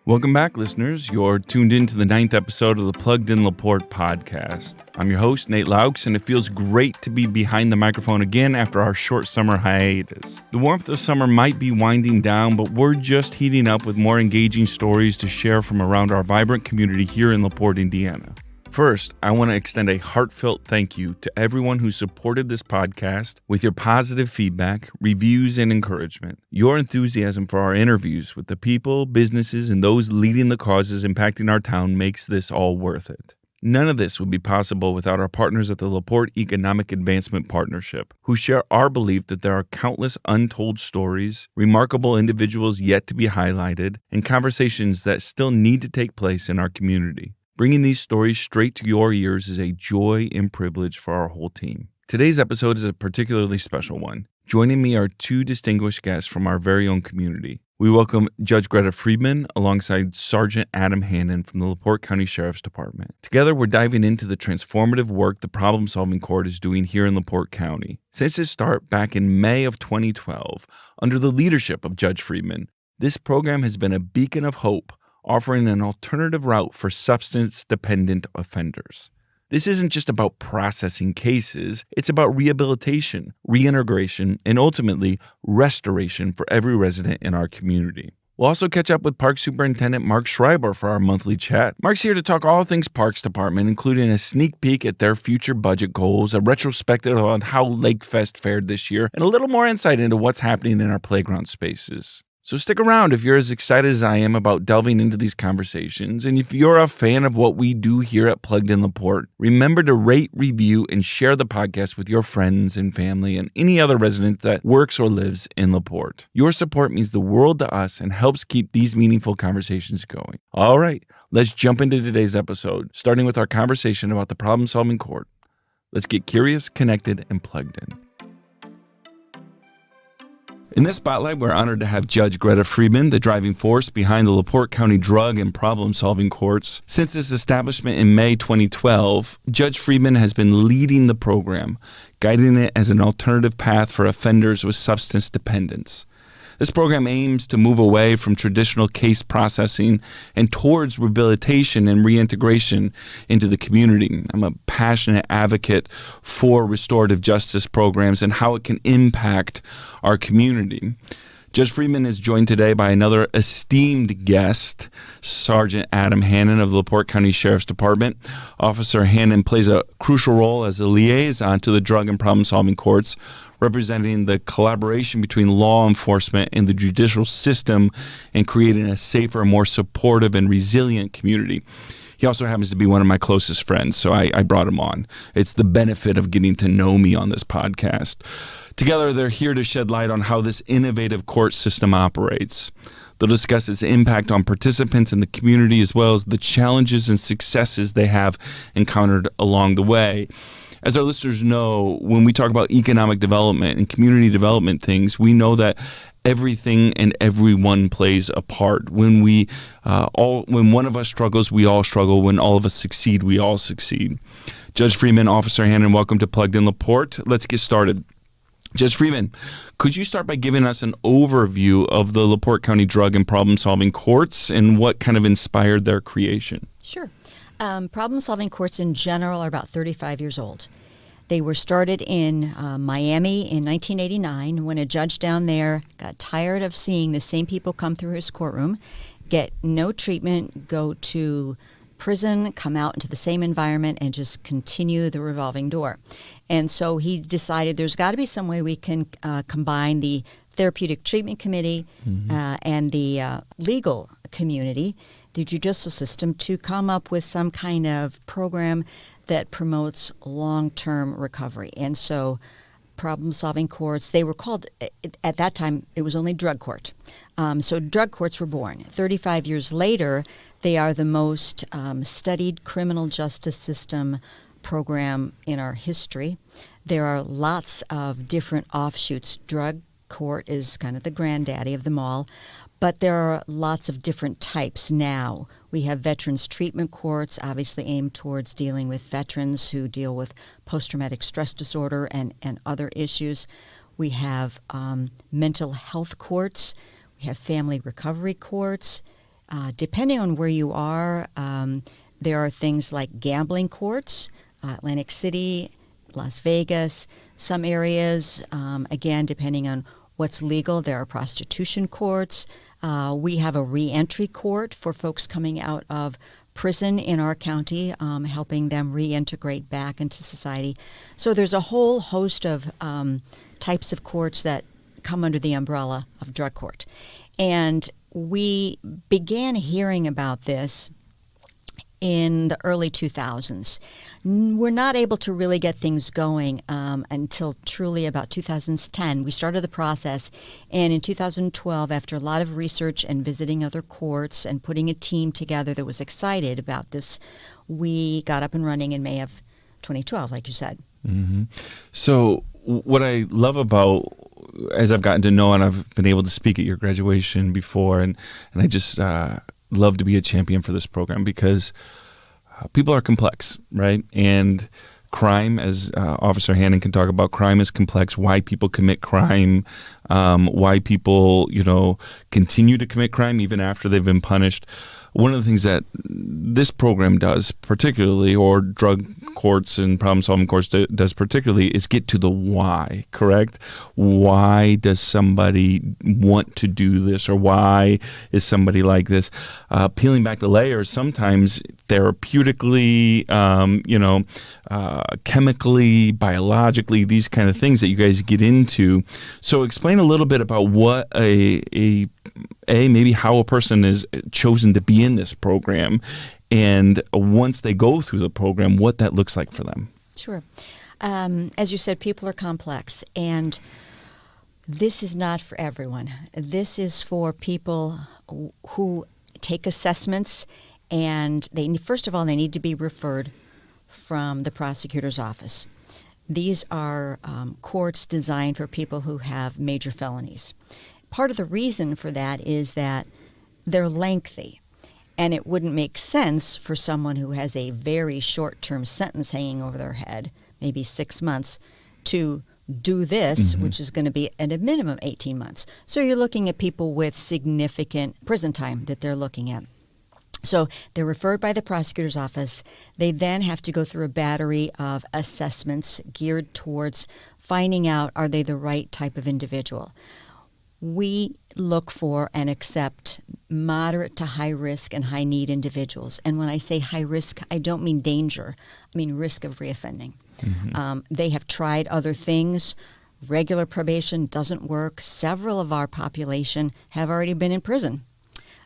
Welcome back, listeners. You're tuned in to the 9th episode of the Plugged In La Porte podcast. I'm your host, Nate Loucks, and it feels great to be behind the microphone again after our short summer hiatus. The warmth of summer might be winding down, but we're just heating up with more engaging stories to share from around our vibrant community here in La Porte, Indiana. First, I want to extend a heartfelt thank you to everyone who supported this podcast with your positive feedback, reviews, and encouragement. Your enthusiasm for our interviews with the people, businesses, and those leading the causes impacting our town makes this all worth it. None of this would be possible without our partners at the La Porte Economic Advancement Partnership, who share our belief that there are countless untold stories, remarkable individuals yet to be highlighted, and conversations that still need to take place in our community. Bringing these stories straight to your ears is a joy and privilege for our whole team. Today's episode is a particularly special one. Joining me are two distinguished guests from our very own community. We welcome Judge Greta Friedman alongside Sergeant Adam Hannon from the La Porte County Sheriff's Department. Together, we're diving into the transformative work the Problem-Solving Court is doing here in La Porte County. Since its start back in May of 2012, under the leadership of Judge Friedman, this program has been a beacon of hope, offering an alternative route for substance-dependent offenders. This isn't just about processing cases, it's about rehabilitation, reintegration, and ultimately restoration for every resident in our community. We'll also catch up with Park Superintendent Mark Schreiber for our monthly chat. Mark's here to talk all things Parks Department, including a sneak peek at their future budget goals, a retrospective on how LakeFest fared this year, and a little more insight into what's happening in our playground spaces. So stick around if you're as excited as I am about delving into these conversations. And if you're a fan of what we do here at Plugged In La Porte, remember to rate, review, and share the podcast with your friends and family and any other resident that works or lives in La Porte. Your support means the world to us and helps keep these meaningful conversations going. All right, let's jump into today's episode, starting with our conversation about the Problem-Solving Court. Let's get curious, connected, and plugged in. In this spotlight, we're honored to have Judge Greta Friedman, the driving force behind the La Porte County Drug and Problem-Solving Courts. Since its establishment in May 2012, Judge Friedman has been leading the program, guiding it as an alternative path for offenders with substance dependence. This program aims to move away from traditional case processing and towards rehabilitation and reintegration into the community. I'm a passionate advocate for restorative justice programs and how it can impact our community. Judge Friedman is joined today by another esteemed guest, Sergeant Adam Hannon of the La Porte County Sheriff's Department. Officer Hannon plays a crucial role as a liaison to the Drug and Problem-Solving Courts, representing the collaboration between law enforcement and the judicial system and creating a safer, more supportive, and resilient community. He also happens to be one of my closest friends, so I brought him on. It's the benefit of getting to know me on this podcast. Together, they're here to shed light on how this innovative court system operates. They'll discuss its impact on participants in the community as well as the challenges and successes they have encountered along the way. As our listeners know, when we talk about economic development and community development things, we know that everything and everyone plays a part. When when one of us struggles, we all struggle. When all of us succeed, we all succeed. Judge Friedman, Officer Hannon, welcome to Plugged In La Porte. Let's get started. Judge Friedman, could you start by giving us an overview of the La Porte County Drug and Problem-Solving Courts and what kind of inspired their creation? Sure. Problem-solving courts in general are about 35 years old. They were started in Miami in 1989 when a judge down there got tired of seeing the same people come through his courtroom, get no treatment, go to prison, come out into the same environment, and just continue the revolving door. And so he decided there's got to be some way we can combine the therapeutic treatment committee and the legal community, the judicial system, to come up with some kind of program that promotes long-term recovery. And so problem-solving courts, they were called, at that time, it was only drug court. So drug courts were born. 35 years later, they are the most studied criminal justice system program in our history. There are lots of different offshoots. Drug court is kind of the granddaddy of them all, but there are lots of different types now. We have veterans treatment courts, obviously aimed towards dealing with veterans who deal with post-traumatic stress disorder and other issues. We have mental health courts. We have family recovery courts. depending on where you are, there are things like gambling courts, Atlantic City, Las Vegas, some areas, again, depending on what's legal, there are prostitution courts. We have a reentry court for folks coming out of prison in our county, helping them reintegrate back into society. So there's a whole host of types of courts that come under the umbrella of drug court. And we began hearing about this in the early 2000s. We're not able to really get things going until truly about 2010. We started the process, and in 2012, after a lot of research and visiting other courts and putting a team together that was excited about this, we got up and running in May of 2012, like you said. Mm-hmm. So what I love about, as I've gotten to know, and I've been able to speak at your graduation before, and I just love to be a champion for this program because people are complex, right? And crime, as Officer Hannon can talk about, crime is complex. Why people commit crime, why people, continue to commit crime even after they've been punished. One of the things that this program does particularly, or drug courts and problem-solving courts does particularly, is get to the why, correct? Why does somebody want to do this, or why is somebody like this? Peeling back the layers, sometimes therapeutically, chemically, biologically, these kind of things that you guys get into. So explain a little bit about what maybe how a person is chosen to be in this program, and once they go through the program, what that looks like for them. Sure. As you said, people are complex, and this is not for everyone. This is for people who take assessments, and first of all, they need to be referred from the prosecutor's office. These are courts designed for people who have major felonies. Part of the reason for that is that they're lengthy, and it wouldn't make sense for someone who has a very short-term sentence hanging over their head, maybe 6 months, to do this, which is going to be at a minimum 18 months. So you're looking at people with significant prison time that they're looking at. So they're referred by the prosecutor's office. They then have to go through a battery of assessments geared towards finding out, are they the right type of individual? We look for and accept moderate to high risk and high need individuals. And when I say high risk, I don't mean danger. I mean risk of reoffending. They have tried other things. Regular probation doesn't work. Several of our population have already been in prison.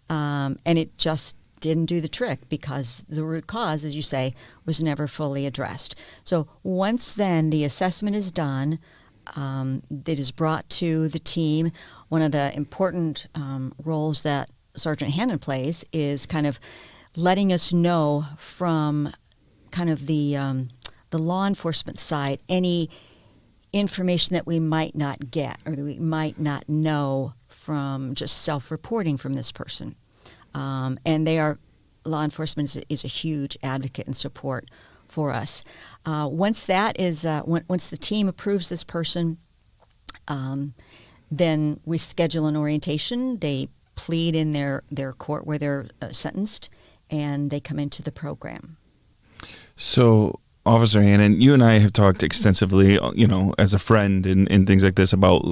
And it just didn't do the trick because the root cause, as you say, was never fully addressed. So once then the assessment is done, it is brought to the team. One of the important roles that Sergeant Hannon plays is kind of letting us know from kind of the law enforcement side any information that we might not get or that we might not know from just self-reporting from this person. And law enforcement is a huge advocate and support for us. Once that is, once the team approves this person, then we schedule an orientation. They plead in their court where they're sentenced, and they come into the program. So, Officer Hannon, you and I have talked extensively, as a friend and things like this about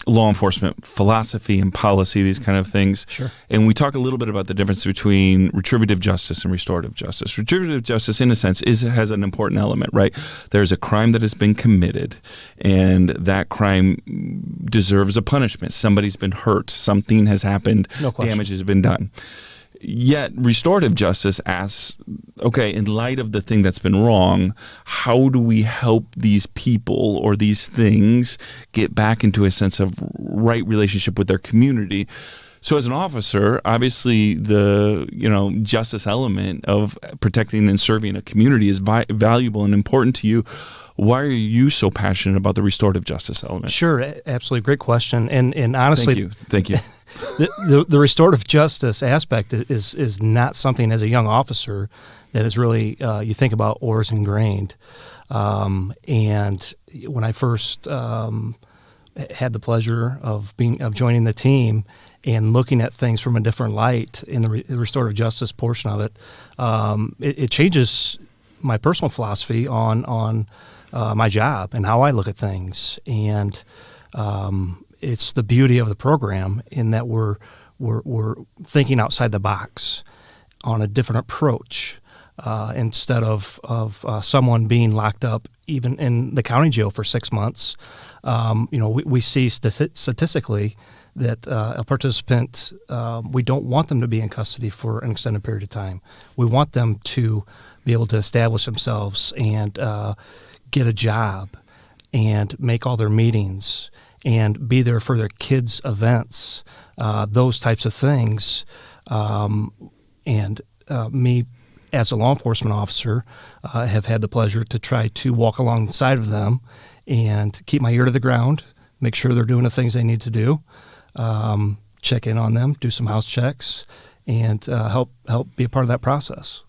law enforcement philosophy and policy, these kind of things. Sure. And we talk a little bit about the difference between retributive justice and restorative justice. Retributive justice, in a sense, has an important element, right? There's a crime that has been committed, and that crime deserves a punishment. Somebody's been hurt. Something has happened. No question. Damage has been done. Yet restorative justice asks, okay, in light of the thing that's been wrong, how do we help these people or these things get back into a sense of right relationship with their community? So as an officer, obviously the justice element of protecting and serving a community is valuable and important to you. Why are you so passionate about the restorative justice element? Sure, absolutely. Great question. And honestly, Thank you. The restorative justice aspect is not something as a young officer that is really, you think about or is ingrained. And when I first had the pleasure of joining the team and looking at things from a different light in the restorative justice portion of it, it changes my personal philosophy on my job and how I look at things. And it's the beauty of the program in that we're thinking outside the box on a different approach. Instead of someone being locked up even in the county jail for 6 months, we see statistically that a participant, we don't want them to be in custody for an extended period of time. We want them to be able to establish themselves and get a job and make all their meetings and be there for their kids' events, those types of things. Me, as a law enforcement officer, have had the pleasure to try to walk alongside of them and keep my ear to the ground, make sure they're doing the things they need to do, check in on them, do some house checks, and help be a part of that process.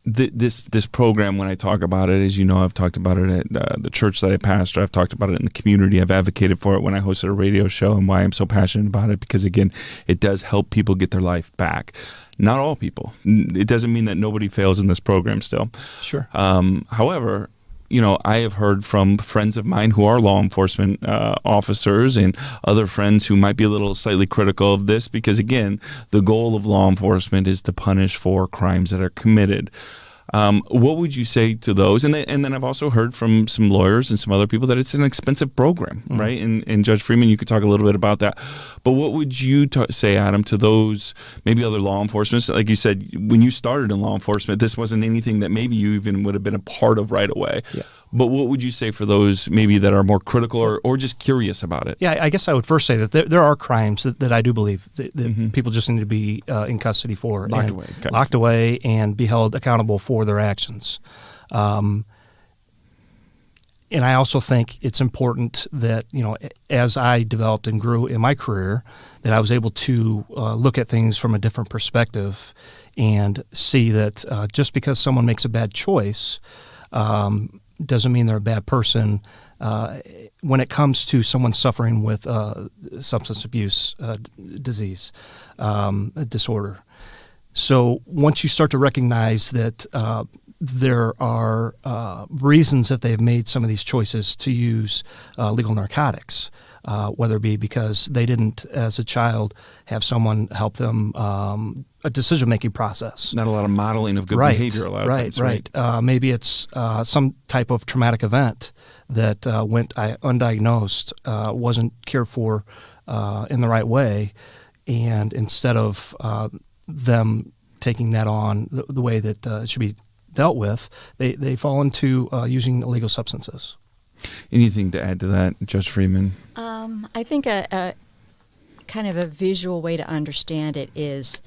This program, when I talk about it, as you know, I've talked about it at the church that I pastor. I've talked about it in the community. I've advocated for it when I hosted a radio show, and why I'm so passionate about it, because, again, it does help people get their life back. Not all people. It doesn't mean that nobody fails in this program still. Sure. However, I have heard from friends of mine who are law enforcement officers and other friends who might be a little slightly critical of this because, again, the goal of law enforcement is to punish for crimes that are committed. What would you say to those? And then I've also heard from some lawyers and some other people that it's an expensive program, right? And Judge Friedman, you could talk a little bit about that. But what would you say, Adam, to those maybe other law enforcement? Like you said, when you started in law enforcement, this wasn't anything that maybe you even would have been a part of right away. Yeah. But what would you say for those maybe that are more critical or just curious about it? Yeah, I guess I would first say that there are crimes that I do believe that people just need to be in custody for. Locked away and be held accountable for their actions. And I also think it's important that, as I developed and grew in my career, that I was able to look at things from a different perspective and see that just because someone makes a bad choice doesn't mean they're a bad person when it comes to someone suffering with substance abuse disease, disorder. So once you start to recognize that there are reasons that they've made some of these choices to use legal narcotics, whether it be because they didn't, as a child, have someone help them a decision-making process. Not a lot of modeling of good behavior a lot of times. Right. Maybe it's some type of traumatic event that went undiagnosed, wasn't cared for in the right way, and instead of them taking that on the way that it should be dealt with, they fall into using illegal substances. Anything to add to that, Judge Friedman? I think a kind of a visual way to understand it is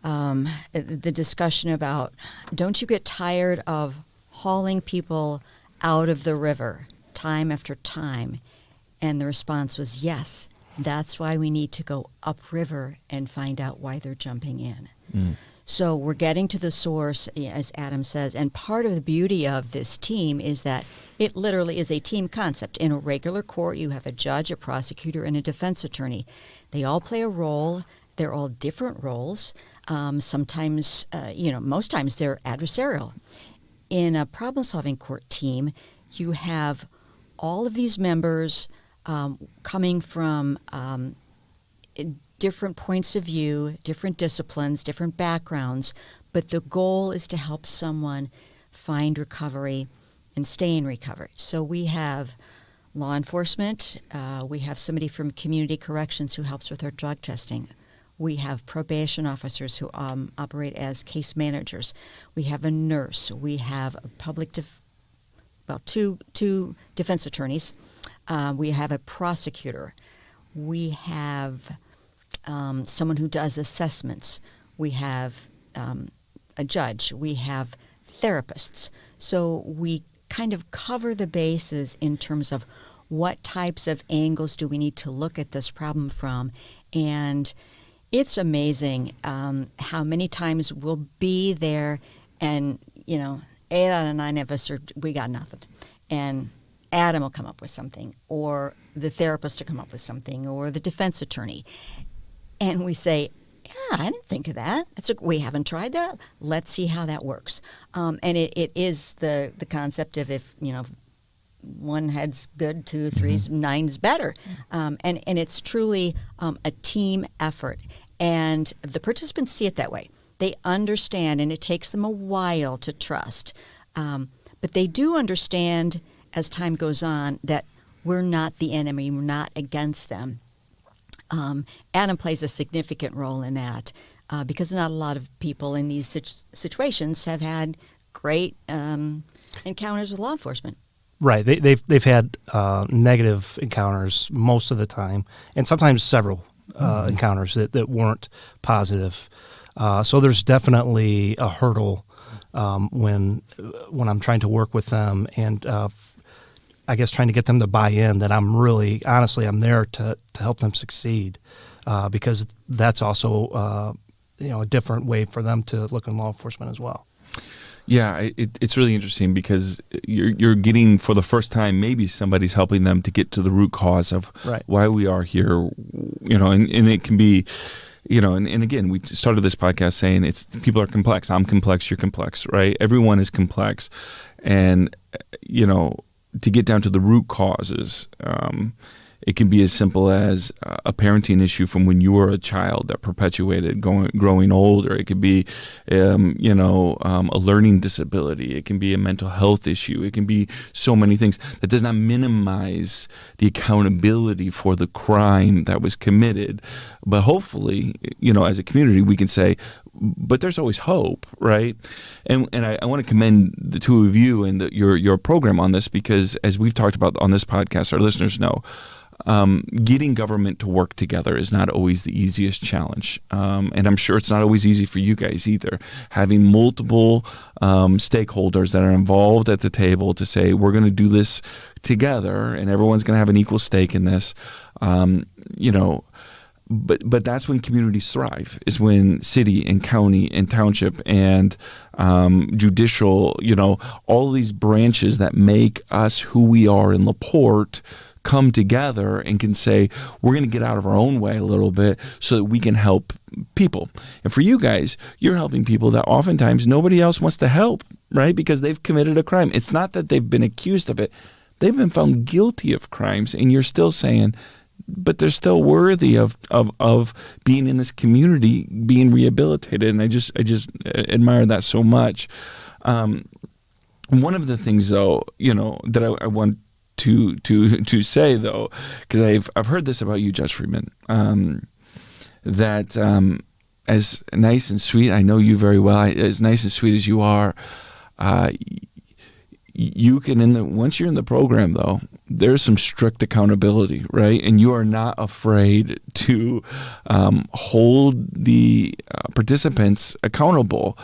the discussion about, don't you get tired of hauling people out of the river time after time? And the response was yes. That's why we need to go upriver and find out why they're jumping in. So we're getting to the source, as Adam says, and part of the beauty of this team is that it literally is a team concept. In a regular court, you have a judge, a prosecutor, and a defense attorney. They all play a role. They're all different roles. Sometimes, most times they're adversarial. In a problem-solving court team, you have all of these members coming from different points of view, different disciplines, different backgrounds, but the goal is to help someone find recovery and stay in recovery. So we have law enforcement, we have somebody from community corrections who helps with our drug testing. We have probation officers who operate as case managers. We have a nurse. We have a two defense attorneys. We have a prosecutor. We have someone who does assessments. We have a judge. We have therapists. So we kind of cover the bases in terms of what types of angles do we need to look at this problem from. And it's amazing how many times we'll be there and, 8 out of 9 of us we got nothing. And Adam will come up with something, or the therapist will come up with something, or the defense attorney. And we say, yeah, I didn't think of that. We haven't tried that. Let's see how that works. And it is the concept of if, one head's good, two, three's, nine's better. And it's truly a team effort. And the participants see it that way. They understand, and it takes them a while to trust. But they do understand as time goes on that we're not the enemy, we're not against them. Adam plays a significant role in that because not a lot of people in these situations have had great encounters with law enforcement. Right. They've had negative encounters most of the time, and sometimes several encounters that weren't positive. So there's definitely a hurdle when I'm trying to work with them, and I guess trying to get them to buy in that I'm really, honestly, I'm there to help them succeed, because that's also a different way for them to look in law enforcement as well. Yeah, it's really interesting because you're getting, for the first time, maybe somebody's helping them to get to the root cause of why we are here, and it can be, and again, we started this podcast saying people are complex. I'm complex, you're complex, right? Everyone is complex. And, to get down to the root causes, it can be as simple as a parenting issue from when you were a child that perpetuated growing older. It could be, a learning disability. It can be a mental health issue. It can be so many things. That does not minimize the accountability for the crime that was committed. But hopefully, as a community, we can say, but there's always hope, right? And I want to commend the two of you and your program on this, because as we've talked about on this podcast, our listeners know, getting government to work together is not always the easiest challenge. And I'm sure it's not always easy for you guys either. Having multiple stakeholders that are involved at the table to say, we're going to do this together and everyone's going to have an equal stake in this, But that's when communities thrive, is when city and county and township and judicial, all these branches that make us who we are in La Porte come together and can say, we're going to get out of our own way a little bit so that we can help people. And for you guys, you're helping people that oftentimes nobody else wants to help, right? Because they've committed a crime. It's not that they've been accused of it. They've been found guilty of crimes, and you're still saying, but they're still worthy of being in this community, being rehabilitated. And I just admire that so much. One of the things, though, that I want to say, though, because I've heard this about you, Judge Friedman, that as nice and sweet, I know you very well, as nice and sweet as you are, you can, once you're in the program, though, there's some strict accountability, right? And you are not afraid to hold the participants accountable.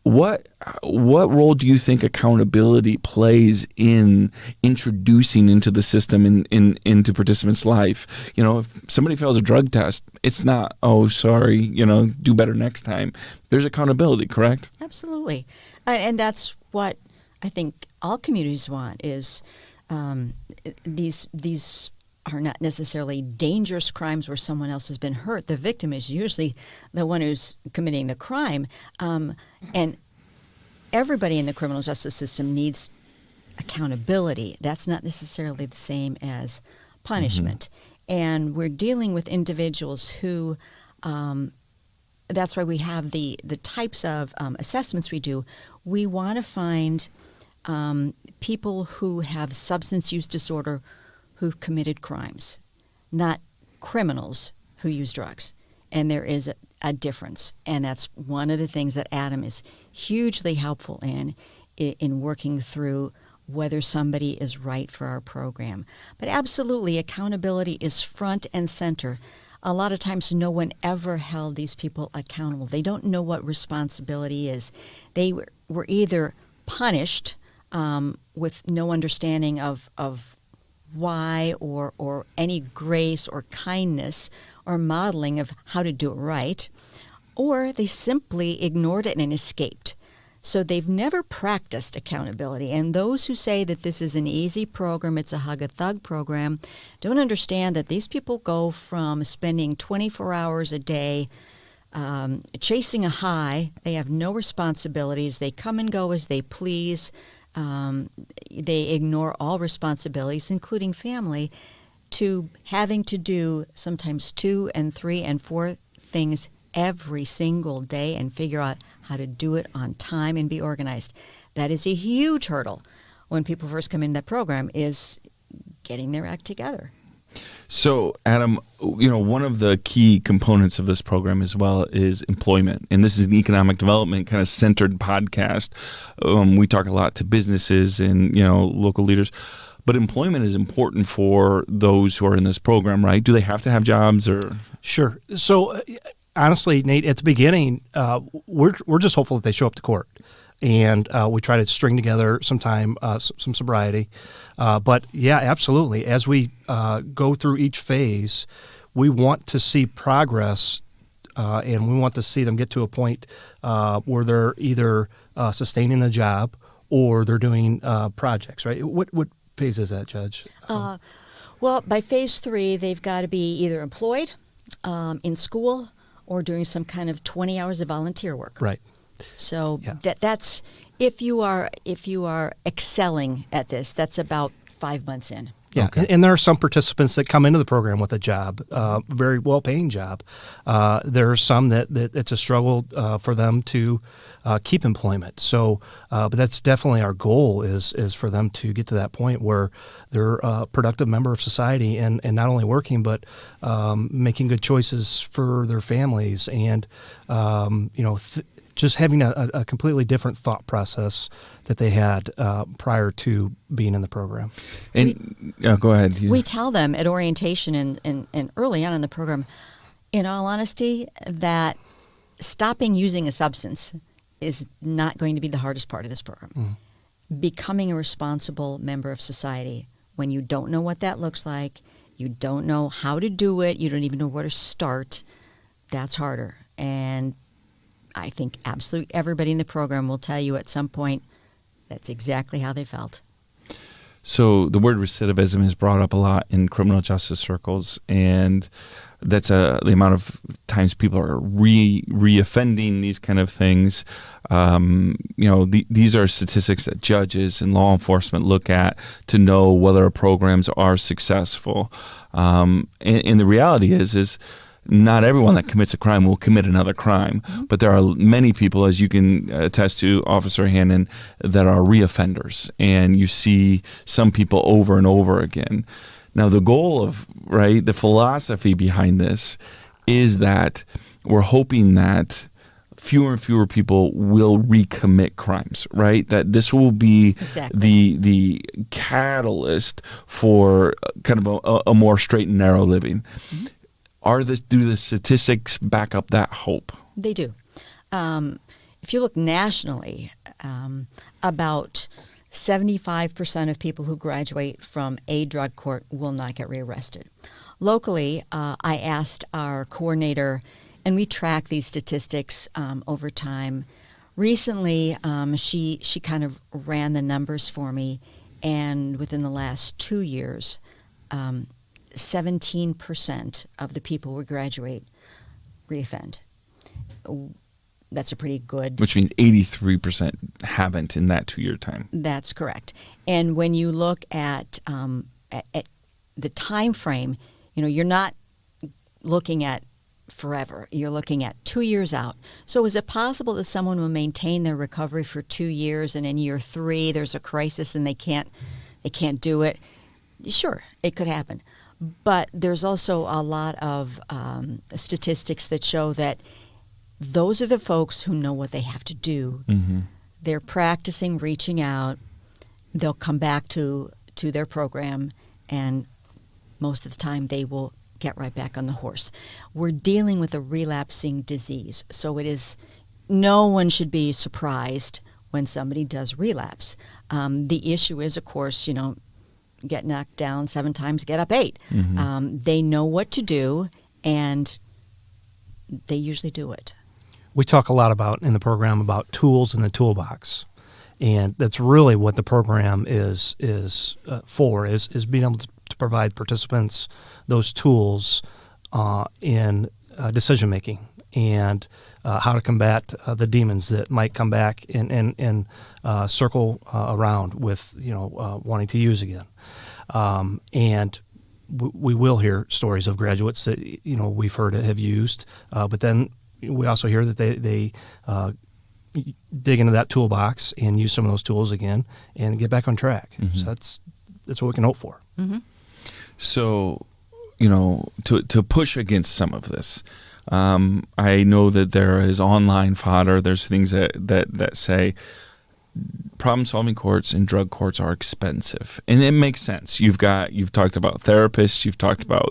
What role do you think accountability plays in introducing into the system into participants' life? If somebody fails a drug test, it's not, oh, sorry, do better next time. There's accountability, correct? Absolutely. And that's what I think all communities want is these are not necessarily dangerous crimes where someone else has been hurt. The victim is usually the one who's committing the crime. And everybody in the criminal justice system needs accountability. That's not necessarily the same as punishment. Mm-hmm. And we're dealing with individuals who, that's why we have the types of assessments we do. We want to find people who have substance use disorder who've committed crimes, not criminals who use drugs. And there is a difference. And that's one of the things that Adam is hugely helpful in working through whether somebody is right for our program. But absolutely, accountability is front and center. A lot of times no one ever held these people accountable. They don't know what responsibility is. They were either punished with no understanding of why or any grace or kindness or modeling of how to do it right, or they simply ignored it and escaped. So they've never practiced accountability. And those who say that this is an easy program, it's a hug a thug program, don't understand that these people go from spending 24 hours a day chasing a high. They have no responsibilities. They come and go as they please. They ignore all responsibilities, including family, to having to do sometimes 2 and 3 and 4 things every single day and figure out how to do it on time and be organized. That is a huge hurdle when people first come into that program, is getting their act together. So, Adam, one of the key components of this program as well is employment. And this is an economic development kind of centered podcast. We talk a lot to businesses and, local leaders. But employment is important for those who are in this program, right? Do they have to have jobs or? Sure. So, honestly, Nate, at the beginning, we're just hopeful that they show up to court. And we try to string together some sobriety. But yeah, absolutely. As we go through each phase, we want to see progress, and we want to see them get to a point where they're either sustaining a job or they're doing projects, right? What phase is that, Judge? Well, by phase 3, they've got to be either employed, in school, or doing some kind of 20 hours of volunteer work. Right. So that's if you are excelling at this, that's about 5 months in. Yeah, okay. And there are some participants that come into the program with a job, very well-paying job. There are some that it's a struggle for them to keep employment. So, but that's definitely our goal is for them to get to that point where they're a productive member of society and not only working but making good choices for their families and just having a completely different thought process that they had prior to being in the program. And go ahead. We tell them at orientation and early on in the program, in all honesty, that stopping using a substance is not going to be the hardest part of this program. Becoming a responsible member of society, when you don't know what that looks like, you don't know how to do it, you don't even know where to start, that's harder. And I think absolutely everybody in the program will tell you at some point that's exactly how they felt. So the word recidivism is brought up a lot in criminal justice circles, and that's the amount of times people are re-offending these kind of things. These are statistics that judges and law enforcement look at to know whether programs are successful. And the reality is not everyone that commits a crime will commit another crime, but there are many people, as you can attest to, Officer Hannon, that are reoffenders, and you see some people over and over again. Now, the goal of, the philosophy behind this is that we're hoping that fewer and fewer people will recommit crimes, right? That this will be the catalyst for kind of a more straight and narrow living. Do the statistics back up that hope? They do. If you look nationally, about 75% of people who graduate from a drug court will not get rearrested. Locally, I asked our coordinator, and we track these statistics over time. Recently, she kind of ran the numbers for me, and within the last 2 years, 17% of the people who graduate reoffend. That's a pretty good... Which means 83% haven't in that 2-year time. That's correct. And when you look at the time frame, you're not looking at forever. You're looking at 2 years out. So is it possible that someone will maintain their recovery for 2 years and in year 3 there's a crisis and they can't do it? Sure, it could happen. But there's also a lot of statistics that show that those are the folks who know what they have to do. They're practicing reaching out. They'll come back to their program, and most of the time they will get right back on the horse. We're dealing with a relapsing disease, so no one should be surprised when somebody does relapse. The issue is, of course, get knocked down 7 times, get up 8. They know what to do, and they usually do it. we talk a lot about in the program about tools in the toolbox, and that's really what the program is being able to provide participants those tools in decision making and how to combat the demons that might come back and circle around with wanting to use again, and we will hear stories of graduates that we've heard have used, but then we also hear that they dig into that toolbox and use some of those tools again and get back on track. Mm-hmm. So that's what we can hope for. Mm-hmm. So, to push against some of this, I know that there is online fodder. There's things that say problem-solving courts and drug courts are expensive, and it makes sense. You've talked about therapists. You've talked about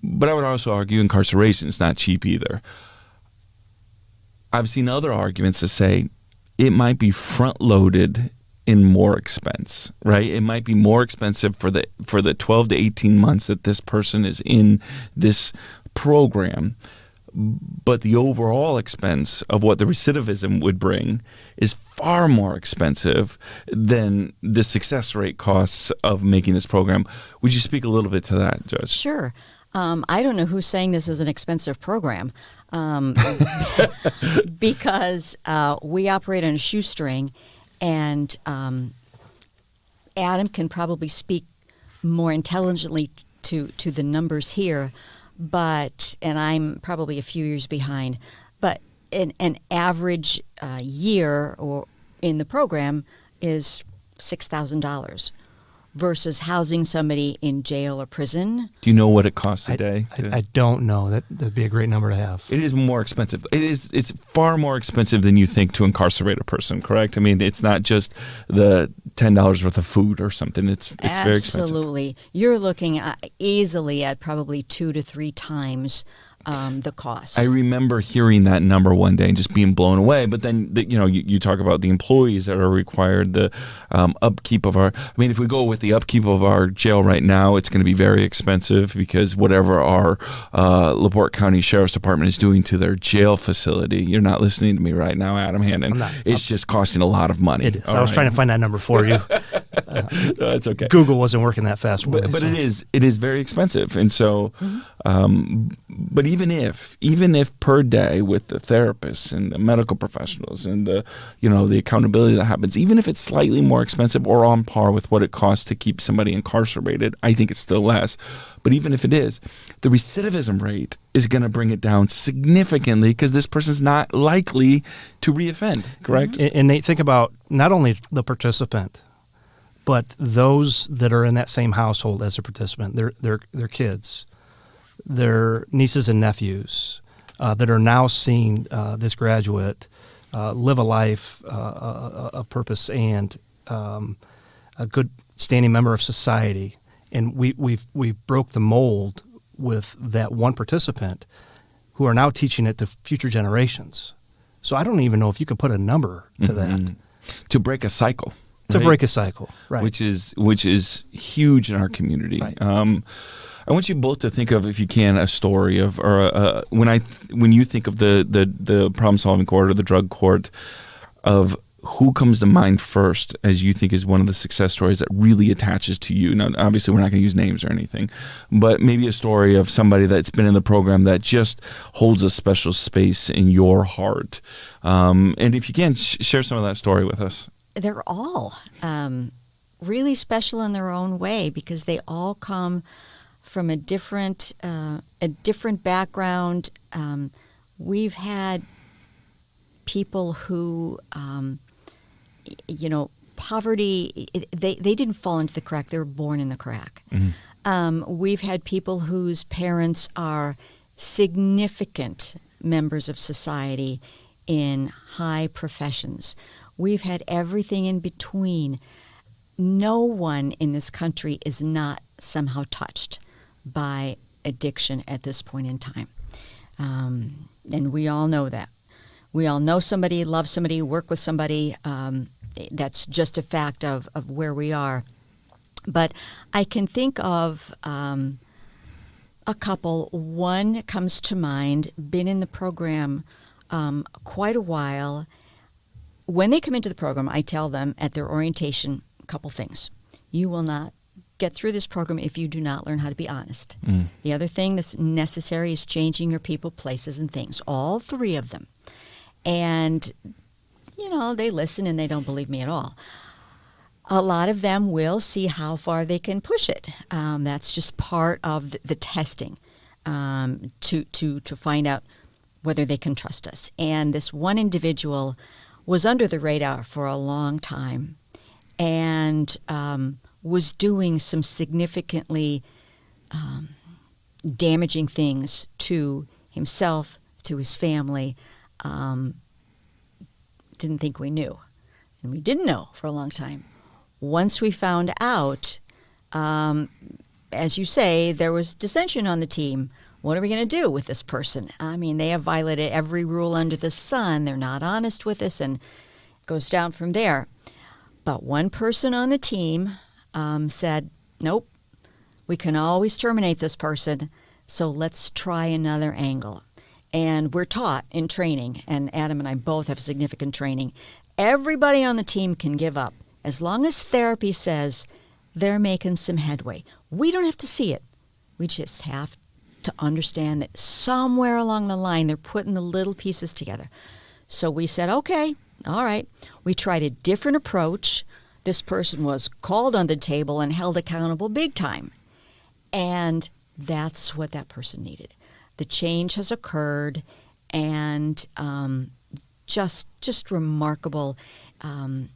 but I would also argue incarceration is not cheap either. I've seen other arguments that say it might be front-loaded in more expense, right? It might be more expensive for the 12 to 18 months that this person is in this program, but the overall expense of what the recidivism would bring is far more expensive than the success rate costs of making this program. Would you speak a little bit to that, Judge? Sure. I don't know who's saying this is an expensive program, because we operate on a shoestring, and Adam can probably speak more intelligently to the numbers here, and I'm probably a few years behind. But an average year or in the program is $6,000. Versus housing somebody in jail or prison. Do you know what it costs a day? I don't know. That'd be a great number to have. It is more expensive. It's far more expensive than you think to incarcerate a person, correct? I mean, it's not just the $10 worth of food or something. It's very expensive. Absolutely. You're looking easily at probably 2 to 3 times the cost. I remember hearing that number one day and just being blown away. But then, you talk about the employees that are required, the upkeep of if we go with the upkeep of our jail right now, it's going to be very expensive because whatever our LaPorte County Sheriff's Department is doing to their jail facility, you're not listening to me right now, Adam Hannon. It's just costing a lot of money. It is. I was trying to find that number for you. That's okay. Google wasn't working that fast. But it is very expensive. And so, but even if per day with the therapists and the medical professionals and the accountability that happens, even if it's slightly more expensive or on par with what it costs to keep somebody incarcerated, I think it's still less. But even if it is, the recidivism rate is going to bring it down significantly because this person's not likely to reoffend, correct? Mm-hmm. And Nate, think about not only the participant, but those that are in that same household as a participant, their kids, their nieces and nephews that are now seeing this graduate live a life of purpose and a good standing member of society. And we broke the mold with that one participant who are now teaching it to future generations. So I don't even know if you could put a number to that. To break a cycle. To break a cycle, right. Which is huge in our community. Right. I want you both to think of, if you can, a story of, or when you think of the problem-solving court or the drug court, of who comes to mind first as you think is one of the success stories that really attaches to you. Now, obviously, we're not going to use names or anything, but maybe a story of somebody that's been in the program that just holds a special space in your heart. And if you can, share some of that story with us. They're all really special in their own way because they all come from a different background. We've had people who, poverty, they didn't fall into the crack. They were born in the crack. Mm-hmm. We've had people whose parents are significant members of society in high professions. We've had everything in between. No one in this country is not somehow touched by addiction at this point in time. And we all know that. We all know somebody, love somebody, work with somebody. That's just a fact of where we are. But I can think of A couple. One comes to mind, been in the program quite a while. When they come into the program, I tell them at their orientation a couple things. You will not get through this program if you do not learn how to be honest. The other thing that's necessary is changing your people, places, and things. All three of them. And, they listen and they don't believe me at all. A lot of them will see how far they can push it. That's just part of the testing to find out whether they can trust us. And this one individual was under the radar for a long time and was doing some significantly damaging things to himself, to his family. Didn't think we knew. And we didn't know for a long time. Once we found out, as you say, there was dissension on the team. What are we going to do with this person? I mean, they have violated every rule under the sun. They're not honest with us, and it goes down from there. But one person on the team said, nope, we can always terminate this person, so let's try another angle. And we're taught in training, and Adam and I both have significant training, everybody on the team can give up as long as therapy says they're making some headway. We don't have to see it. We just have to understand that somewhere along the line they're putting the little pieces together. So we said, okay, all right. We tried a different approach. This person was called on the table and held accountable big time. And that's what that person needed. The change has occurred, and just remarkable kind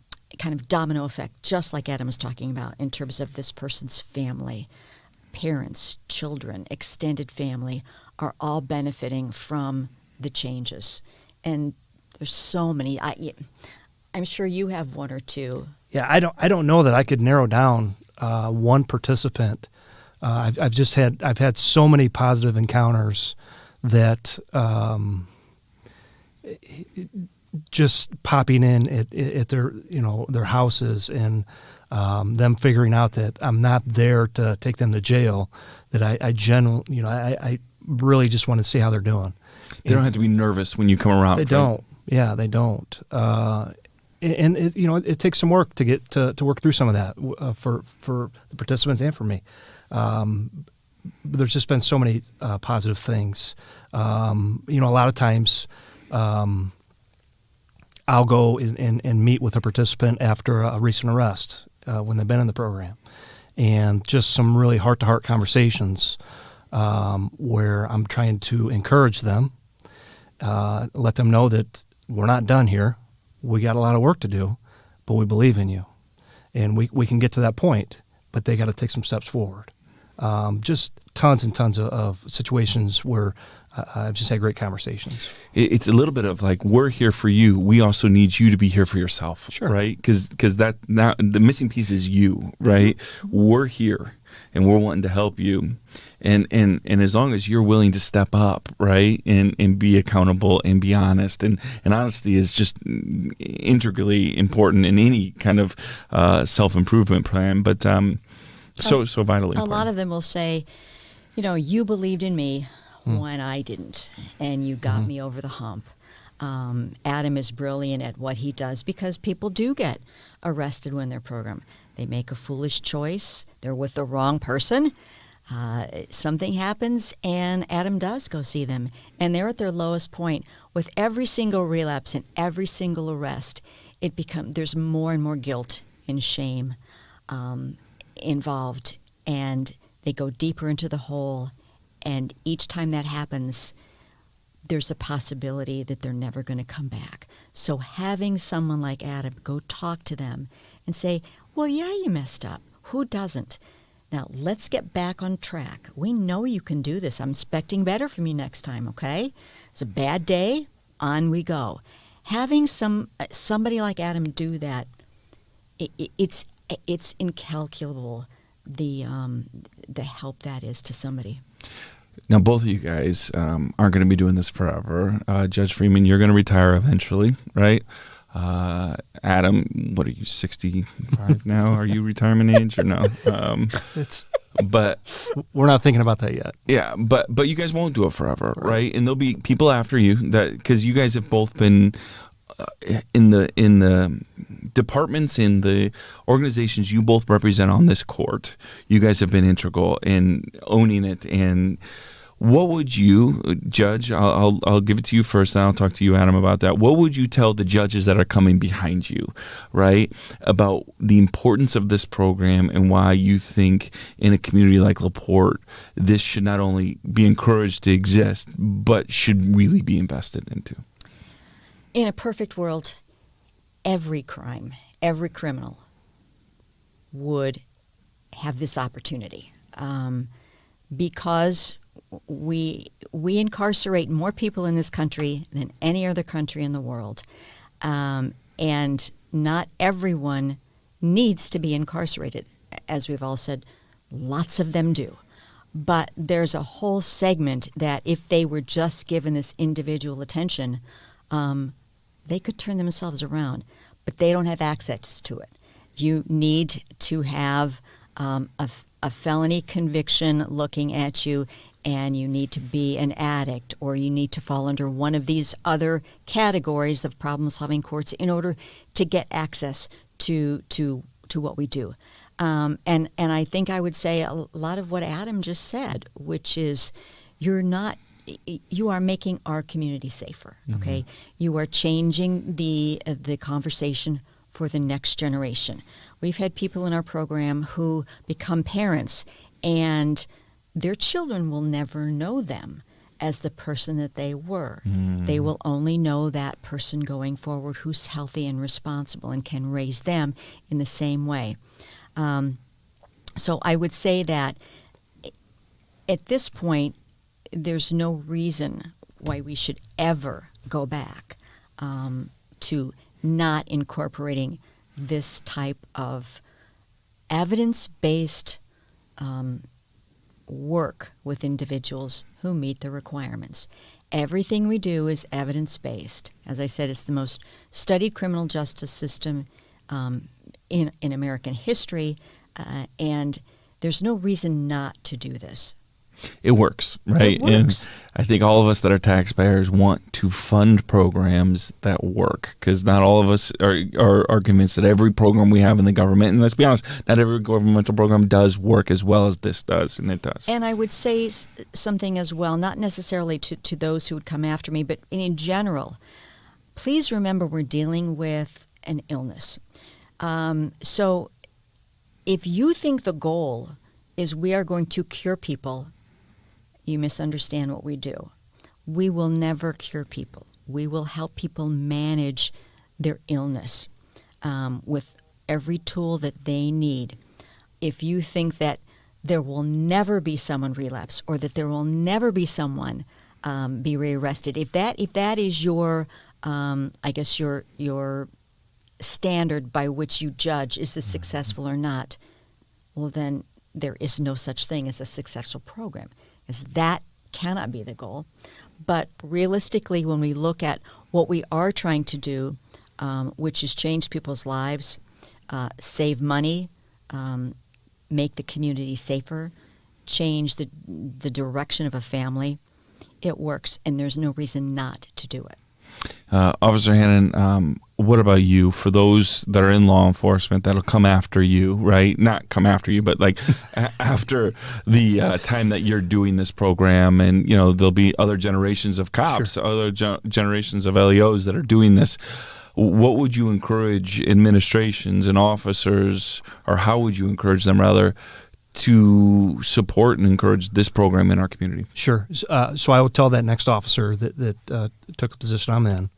of domino effect, just like Adam was talking about in terms of this person's family. Parents, children, extended family are all benefiting from the changes. And there's so many. I'm sure you have one or two. Yeah, I don't know that I could narrow down one participant. I've had so many positive encounters that just popping in at their their houses and them figuring out that I'm not there to take them to jail, that I really just want to see how they're doing. They don't have to be nervous when you come around. They don't. Yeah, they don't. And it takes some work to get to work through some of that for the participants and for me. There's just been so many positive things. A lot of times I'll go and meet with a participant after a recent arrest when they've been in the program, and just some really heart-to-heart conversations where I'm trying to encourage them, let them know that we're not done here. We got a lot of work to do, but we believe in you, and we can get to that point, but they got to take some steps forward. Just tons and tons of situations where I've just had great conversations. It's a little bit of like, we're here for you. We also need you to be here for yourself, sure. Right? Because that now the missing piece is you, right? We're here and we're wanting to help you, and as long as you're willing to step up, right, and be accountable and be honest, and honesty is just integrally important in any kind of self-improvement plan, but so vitally important. A lot of them will say, you believed in me when I didn't, and you got me over the hump. Adam is brilliant at what he does because people do get arrested when they're programmed. They make a foolish choice. They're with the wrong person. Something happens, and Adam does go see them, and they're at their lowest point. With every single relapse and every single arrest, there's more and more guilt and shame involved, and they go deeper into the hole. And each time that happens, there's a possibility that they're never going to come back. So having someone like Adam go talk to them and say, well, yeah, you messed up. Who doesn't? Now, let's get back on track. We know you can do this. I'm expecting better from you next time, okay? It's a bad day. On we go. Having somebody like Adam do that, it's incalculable, the help that is to somebody. Now, both of you guys aren't going to be doing this forever. Judge Friedman, you're going to retire eventually, right? Adam, what are you, 65 now? Are you retirement age or no? But We're not thinking about that yet. yeah, but you guys won't do it forever, right? And there'll be people after you that, because you guys have both been in the departments, in the organizations you both represent on this court. You guys have been integral in owning it. And what would you, Judge? I'll give it to you first, then I'll talk to you, Adam, about that. What would you tell the judges that are coming behind you, right, about the importance of this program and why you think in a community like La Porte, this should not only be encouraged to exist, but should really be invested into? In a perfect world, every crime, every criminal would have this opportunity, because we incarcerate more people in this country than any other country in the world, and not everyone needs to be incarcerated. As we've all said, lots of them do. But there's a whole segment that if they were just given this individual attention, they could turn themselves around, but they don't have access to it. You need to have a felony conviction looking at you, and you need to be an addict, or you need to fall under one of these other categories of problem-solving courts in order to get access to what we do. And I think I would say a lot of what Adam just said, which is you are making our community safer, okay? Mm-hmm. You are changing the conversation for the next generation. We've had people in our program who become parents, and their children will never know them as the person that they were. Mm. They will only know that person going forward who's healthy and responsible and can raise them in the same way. So I would say that at this point, there's no reason why we should ever go back to not incorporating this type of evidence-based work with individuals who meet the requirements. Everything we do is evidence-based. As I said, it's the most studied criminal justice system in American history, and there's no reason not to do this. It works, right? It works. And I think all of us that are taxpayers want to fund programs that work, because not all of us are convinced that every program we have in the government, and let's be honest, not every governmental program does work as well as this does, and it does. And I would say something as well, not necessarily to those who would come after me, but in general, please remember we're dealing with an illness. So if you think the goal is we are going to cure people, you misunderstand what we do. We will never cure people. We will help people manage their illness with every tool that they need. If you think that there will never be someone relapse, or that there will never be someone be rearrested, if that is your, I guess your standard by which you judge is this successful or not, well then there is no such thing as a successful program, as that cannot be the goal. But realistically, when we look at what we are trying to do, which is change people's lives, save money, make the community safer, change the direction of a family, it works, and there's no reason not to do it. Officer Hannon, what about you? For those that are in law enforcement that'll come after you, right? Not come after you, but like after the time that you're doing this program, and there'll be other generations of cops, sure, other generations of LEOs that are doing this. What would you encourage administrations and officers, or how would you encourage them rather, to support and encourage this program in our community? Sure. So I would tell that next officer that took a position I'm in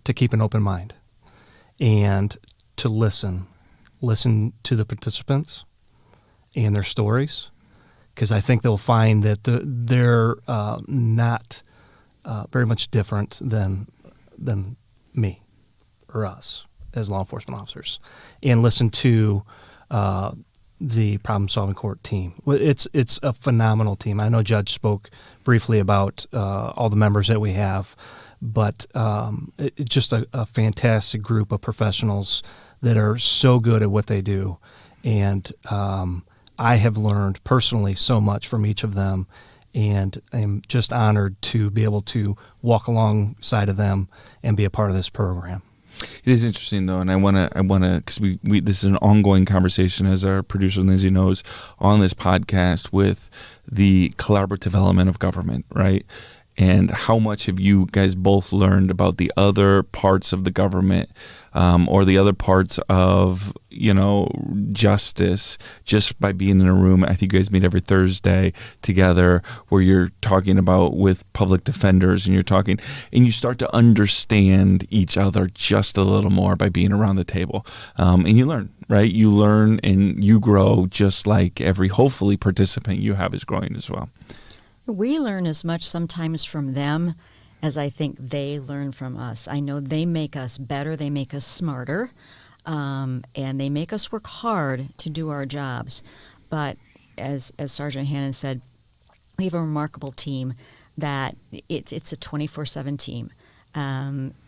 to keep an open mind and to listen to the participants and their stories, because I think they'll find that they're not very much different than me or us as law enforcement officers, and listen to the problem-solving court team. It's a phenomenal team. I know Judge spoke briefly about all the members that we have, but it's just a fantastic group of professionals that are so good at what they do. And I have learned personally so much from each of them, and I'm just honored to be able to walk alongside of them and be a part of this program. It is interesting though, and I wanna, because we this is an ongoing conversation, as our producer Lindsay knows, on this podcast with the collaborative element of government, right? And how much have you guys both learned about the other parts of the government, or the other parts of, justice, just by being in a room? I think you guys meet every Thursday together where you're talking about with public defenders, and you start to understand each other just a little more by being around the table. And you learn, right? You learn and you grow, just like every, hopefully, participant you have is growing as well. We learn as much sometimes from them as I think they learn from us. I know they make us better, they make us smarter, and they make us work hard to do our jobs. But as Sergeant Hannon said, we have a remarkable team that it's a 24/7 team.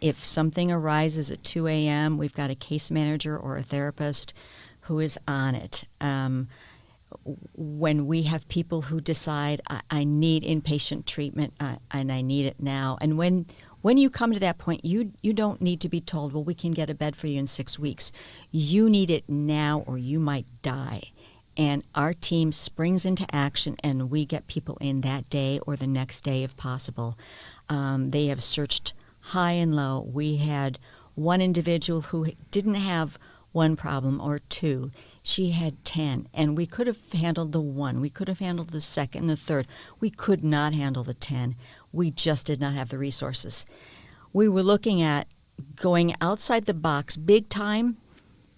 If something arises at 2 a.m., we've got a case manager or a therapist who is on it. When we have people who decide, I need inpatient treatment, and I need it now. And when you come to that point, you don't need to be told, well, we can get a bed for you in 6 weeks. You need it now or you might die. And our team springs into action, and we get people in that day or the next day if possible. They have searched high and low. We had one individual who didn't have one problem or two. She had 10, and we could have handled the one. We could have handled the second and the third. We could not handle the 10. We just did not have the resources. We were looking at going outside the box big time,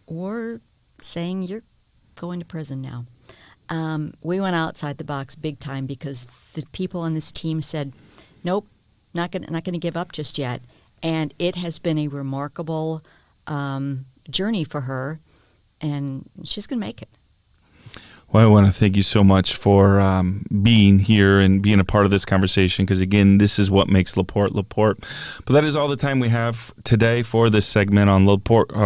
or saying you're going to prison now. We went outside the box big time because the people on this team said, nope, not going to give up just yet. And it has been a remarkable journey for her. And she's going to make it. Well, I want to thank you so much for being here and being a part of this conversation, because, again, this is what makes LaPorte LaPorte. But that is all the time we have today for this segment on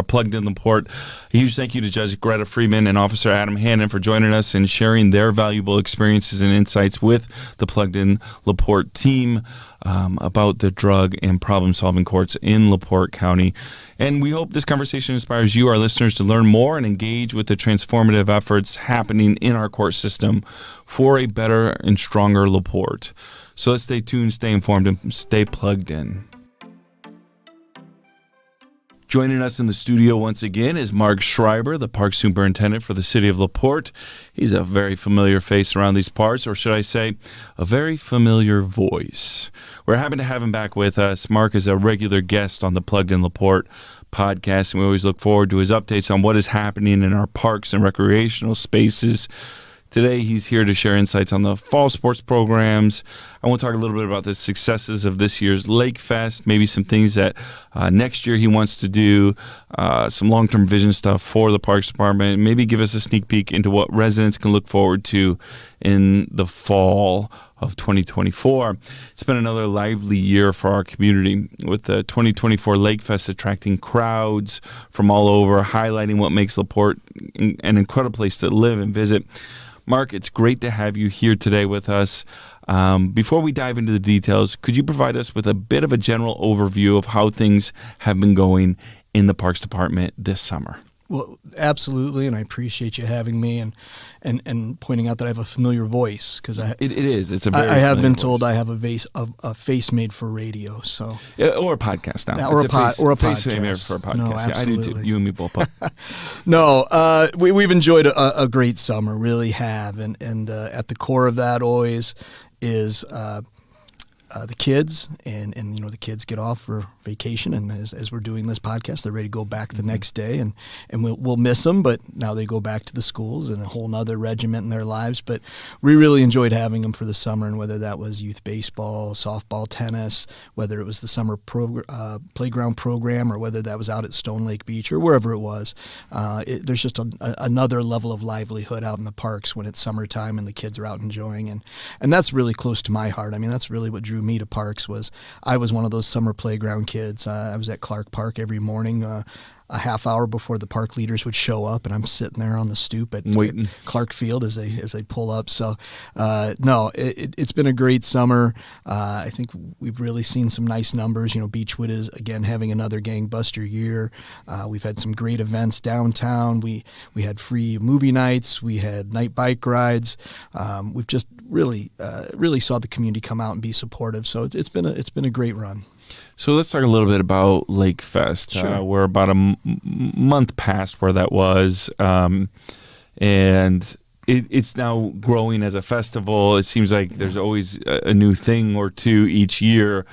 Plugged In La Porte. A huge thank you to Judge Greta Friedman and Officer Adam Hannon for joining us and sharing their valuable experiences and insights with the Plugged In La Porte team about the drug and problem-solving courts in LaPorte County. And we hope this conversation inspires you, our listeners, to learn more and engage with the transformative efforts happening in our court system for a better and stronger LaPorte. So let's stay tuned, stay informed, and stay plugged in. Joining us in the studio once again is Mark Schreiber, the Park Superintendent for the City of LaPorte. He's a very familiar face around these parts, or should I say, a very familiar voice. We're happy to have him back with us. Mark is a regular guest on the Plugged In LaPorte podcast, and we always look forward to his updates on what is happening in our parks and recreational spaces. Today, he's here to share insights on the fall sports programs. I want to talk a little bit about the successes of this year's LakeFest, maybe some things that next year he wants to do, some long-term vision stuff for the Parks Department, maybe give us a sneak peek into what residents can look forward to in the fall of 2024. It's been another lively year for our community, with the 2024 LakeFest attracting crowds from all over, highlighting what makes LaPorte an incredible place to live and visit. Mark, it's great to have you here today with us. Before we dive into the details, could you provide us with a bit of a general overview of how things have been going in the Parks Department this summer? Well, absolutely, and I appreciate you having me and pointing out that I have a familiar voice, because it is. It's a very I have been voice. Told I have a face made for radio, so or a podcast now. Yeah, or a face podcast. made for a podcast. No, yeah, absolutely. I do too. You and me both. No, we've enjoyed a great summer, really have, and at the core of that always is the kids, and the kids get off for vacation, and as we're doing this podcast, they're ready to go back the next day, and we'll miss them, but now they go back to the schools and a whole nother regiment in their lives. But we really enjoyed having them for the summer, and whether that was youth baseball, softball, tennis, whether it was the summer playground program, or whether that was out at Stone Lake Beach or wherever it was, there's just another level of livelihood out in the parks when it's summertime and the kids are out enjoying, and that's really close to my heart. I mean, that's really what drew me to parks. Was I was one of those summer playground kids. I was at Clark Park every morning a half hour before the park leaders would show up, and I'm sitting there on the stoop at Clark Field as they pull up. So, no, it's been a great summer. I think we've really seen some nice numbers. Beechwood is, again, having another gangbuster year. We've had some great events downtown. We had free movie nights. We had night bike rides. We've just really saw the community come out and be supportive. So it's been a great run. So let's talk a little bit about LakeFest. Sure. We're about a month past where that was, and it's now growing as a festival. It seems like there's always a new thing or two each year.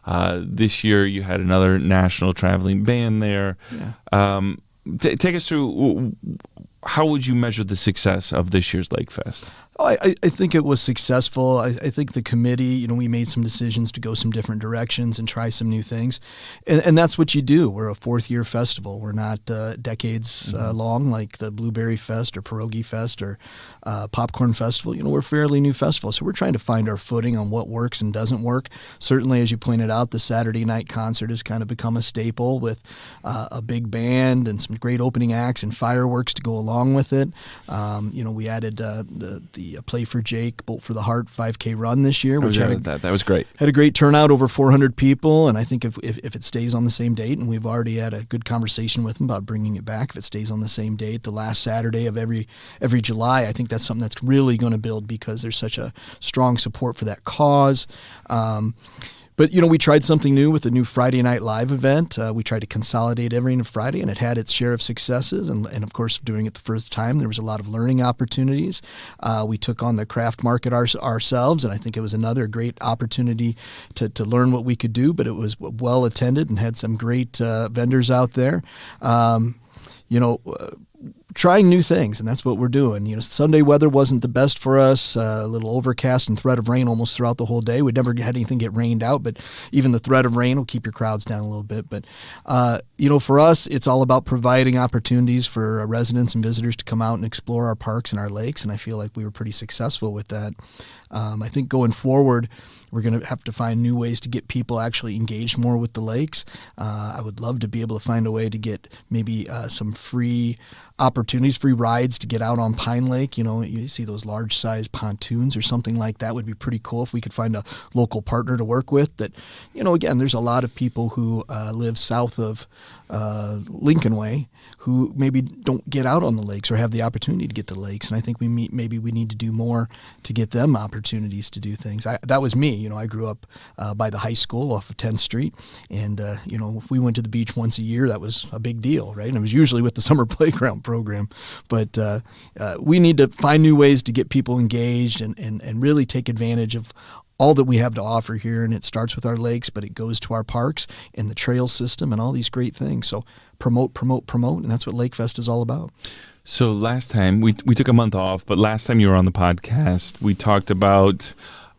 This year you had another national traveling band there. Yeah. Take us through, how would you measure the success of this year's LakeFest? Oh, I think it was successful. I think the committee, we made some decisions to go some different directions and try some new things. And that's what you do. We're a fourth-year festival. We're not decades long like the Blueberry Fest or Pierogi Fest or Popcorn Festival. We're a fairly new festival. So we're trying to find our footing on what works and doesn't work. Certainly, as you pointed out, the Saturday night concert has kind of become a staple with a big band and some great opening acts and fireworks to go along with it. We added the Play for Jake, Bolt for the Heart 5K run this year, which that was great. Had a great turnout, over 400 people, and I think if it stays on the same date, and we've already had a good conversation with them about bringing it back, if it stays on the same date, the last Saturday of every July, I think that's something that's really going to build because there's such a strong support for that cause. But, we tried something new with the new Friday Night Live event. We tried to consolidate every Friday, and it had its share of successes. And of course, doing it the first time, there was a lot of learning opportunities. We took on the craft market ourselves, and I think it was another great opportunity to learn what we could do. But it was well attended and had some great vendors out there. Trying new things, and that's what we're doing. Sunday weather wasn't the best for us, a little overcast and threat of rain almost throughout the whole day. We'd never had anything get rained out, but even the threat of rain will keep your crowds down a little bit. But, for us, it's all about providing opportunities for residents and visitors to come out and explore our parks and our lakes, and I feel like we were pretty successful with that. I think going forward, we're going to have to find new ways to get people actually engaged more with the lakes. I would love to be able to find a way to get maybe some free opportunities, free rides to get out on Pine Lake. You see those large size pontoons or something like that would be pretty cool if we could find a local partner to work with. That, again, there's a lot of people who live south of Lincoln Way who maybe don't get out on the lakes or have the opportunity to get to the lakes. And I think maybe we need to do more to get them opportunities to do things. That was me. I grew up by the high school off of 10th Street. And, if we went to the beach once a year, that was a big deal, right? And it was usually with the summer playground program. But we need to find new ways to get people engaged and really take advantage of all that we have to offer here. And it starts with our lakes, but it goes to our parks and the trail system and all these great things. So promote, and that's what LakeFest is all about. So last time, we took a month off, but last time you were on the podcast, we talked about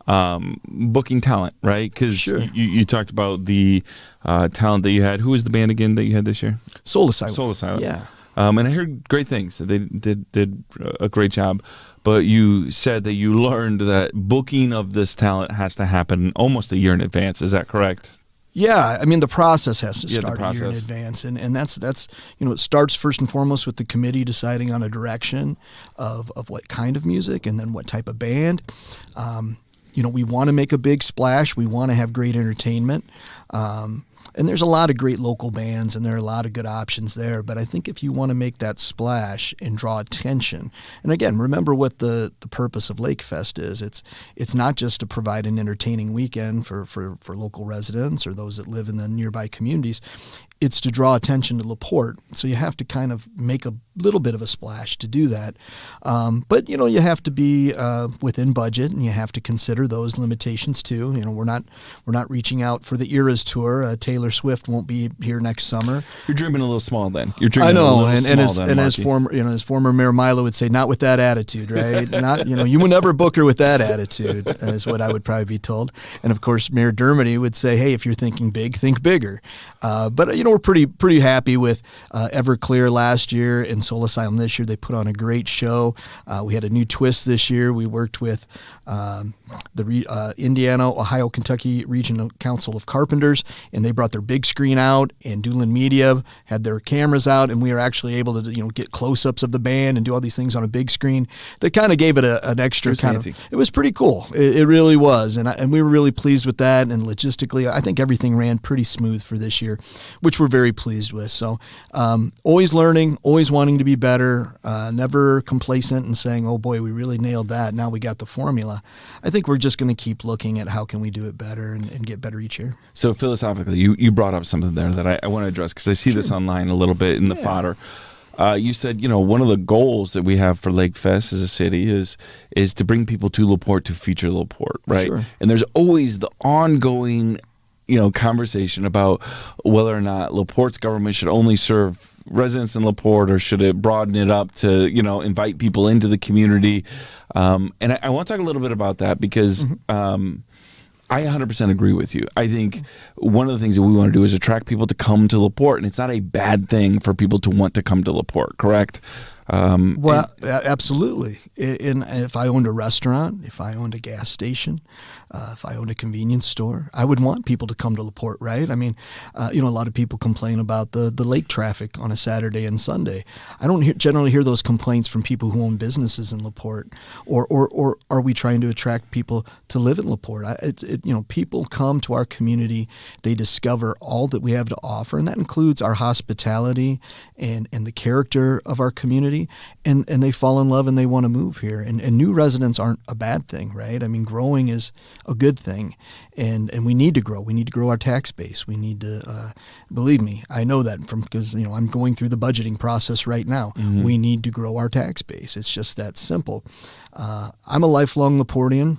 booking talent, right? Because Sure. you talked about the talent that you had. Who was the band again that you had this year? Soul Asylum. Soul Asylum. Yeah. And I heard great things. They did a great job. But you said that you learned that booking of this talent has to happen almost a year in advance. Is that correct? Yeah, the process has to start the a year in process. advance, and that's it starts first and foremost with the committee deciding on a direction of what kind of music and then what type of band. We want to make a big splash. We want to have great entertainment. And there's a lot of great local bands, and there are a lot of good options there. But I think if you want to make that splash and draw attention, and again, remember what the purpose of LakeFest is. It's not just to provide an entertaining weekend for local residents or those that live in the nearby communities. It's to draw attention to La Porte. So you have to kind of make a little bit of a splash to do that. But, you have to be within budget, and you have to consider those limitations too. We're not reaching out for the Eras tour. Taylor Swift won't be here next summer. You're dreaming a little small then. I know, as former Mayor Milo would say, not with that attitude, right? Not, you would never book her with that attitude, is what I would probably be told. And of course, Mayor Dermody would say, hey, if you're thinking big, think bigger. But we're pretty happy with Everclear last year and Soul Asylum this year. They put on a great show. We had a new twist this year. We worked with the Indiana, Ohio, Kentucky Regional Council of Carpenters, and they brought their big screen out, and Doolin Media had their cameras out, and we were actually able to get close-ups of the band and do all these things on a big screen. That kind of gave it an extra kind of. It was pretty cool. It really was, and we were really pleased with that. And logistically, I think everything ran pretty smooth for this year, which we're very pleased with. So always learning, always wanting to be better, never complacent and saying, "Oh boy, we really nailed that. Now we got the formula." I think we're just going to keep looking at how can we do it better and get better each year. So philosophically, you brought up something there that I want to address, because I see this online a little bit in the fodder. You said, one of the goals that we have for LakeFest as a city is to bring people to La Porte to feature La Porte, right? Sure. And there's always the ongoing, conversation about whether or not La Porte's government should only serve residents in La Porte, or should it broaden it up to, invite people into the community. And I want to talk a little bit about that, because I 100% agree with you. I think one of the things that we want to do is attract people to come to La Porte, and it's not a bad thing for people to want to come to La Porte, correct? Absolutely. And if I owned a restaurant, if I owned a gas station, if I owned a convenience store, I would want people to come to La Porte, right? I mean, a lot of people complain about the lake traffic on a Saturday and Sunday. I don't generally hear those complaints from people who own businesses in La Porte. Or are we trying to attract people to live in La Porte? People come to our community, they discover all that we have to offer, and that includes our hospitality and the character of our community, and they fall in love and they want to move here. And new residents aren't a bad thing, right? I mean, growing is a good thing, and we need to grow. We need to grow our tax base. We need to, believe me, I know that because I'm going through the budgeting process right now. Mm-hmm. We need to grow our tax base. It's just that simple. I'm a lifelong LaPortean.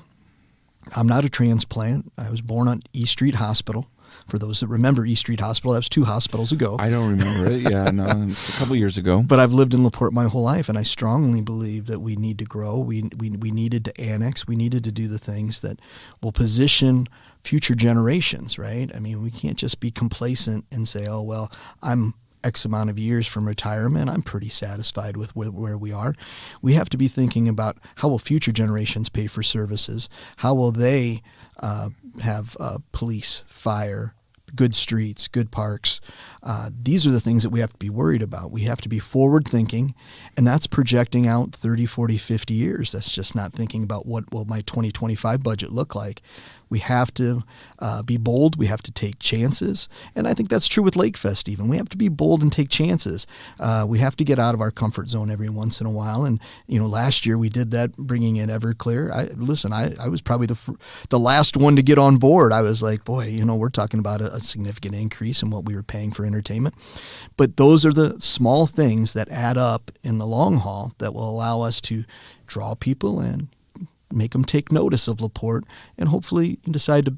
I'm not a transplant. I was born on East Street Hospital. For those that remember East Street Hospital, that was 2 hospitals ago. I don't remember it. Yeah, no, it's a couple years ago. But I've lived in La Porte my whole life, and I strongly believe that we need to grow. We needed to annex. We needed to do the things that will position future generations, right? I mean, we can't just be complacent and say, "Oh, well, I'm X amount of years from retirement. I'm pretty satisfied with where we are." We have to be thinking about how will future generations pay for services? How will they have police, fire, good streets, good parks? These are the things that we have to be worried about. We have to be forward thinking, and that's projecting out 30, 40, 50 years. That's just not thinking about what will my 2025 budget look like. We have to be bold. We have to take chances. And I think that's true with LakeFest even. We have to be bold and take chances. We have to get out of our comfort zone every once in a while. And, last year we did that, bringing in Everclear. I was probably the last one to get on board. I was like, boy, we're talking about a significant increase in what we were paying for entertainment. But those are the small things that add up in the long haul that will allow us to draw people and make them take notice of La Porte, and hopefully decide to